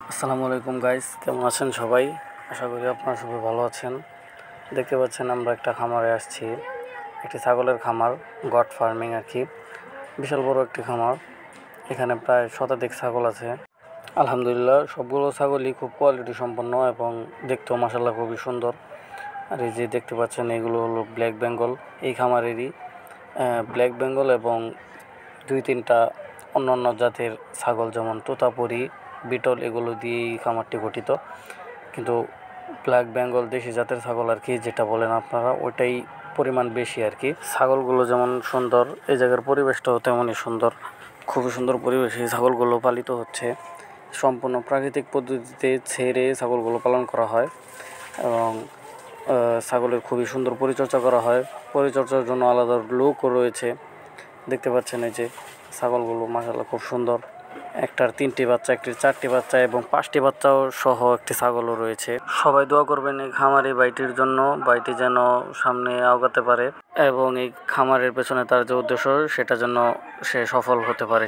আসসালামু আলাইকুম গাইস, কেমন আছেন সবাই? আশা করি আপনারা সবাই ভালো আছেন। দেখতে পাচ্ছেন আমরা একটা খামারে আসছি, একটি ছাগলের খামার, গট ফার্মিং আর কি। বিশাল বড় একটি খামার, এখানে প্রায় শতাধিক ছাগল আছে। আলহামদুলিল্লাহ সবগুলো ছাগলই খুব কোয়ালিটি সম্পন্ন এবং দেখতেও মাশাআল্লাহ খুবই সুন্দর। আর এই যে দেখতে পাচ্ছেন এগুলো হলো ব্ল্যাক বেঙ্গল, এই খামারেরই ব্ল্যাক বেঙ্গল এবং দুই তিনটা অন্যান্য জাতের ছাগল যেমন তোতাপুরি, বিটল এগুলো দিয়েই খামারটি গঠিত। কিন্তু ব্ল্যাক বেঙ্গল দেশি জাতের ছাগল আর কি, যেটা বলেন আপনারা, ওইটাই পরিমাণ বেশি আর কি। ছাগলগুলো যেমন সুন্দর, এই জায়গার পরিবেশটাও তেমনই সুন্দর। খুবই সুন্দর পরিবেশে ছাগলগুলো পালিত হচ্ছে। সম্পূর্ণ প্রাকৃতিক পদ্ধতিতে ছেড়ে ছাগলগুলো পালন করা হয় এবং ছাগলের খুবই সুন্দর পরিচর্যা করা হয়। পরিচর্যার জন্য আলাদা লোকও রয়েছে। দেখতে পাচ্ছেন এই যে ছাগলগুলো মাশাআল্লাহ খুব সুন্দর। একটার 3টি বাচ্চা, একটির 4টি বাচ্চা এবং 5টি বাচ্চাও সহ একটি ছাগলও রয়েছে। সবাই দোয়া করবেন এই খামারি ভাইটির জন্য, ভাইটি যেন সামনে আগাতে পারে এবং এই খামারের পেছনে তার যে উদ্দেশ্য সেটা যেন সে সফল হতে পারে।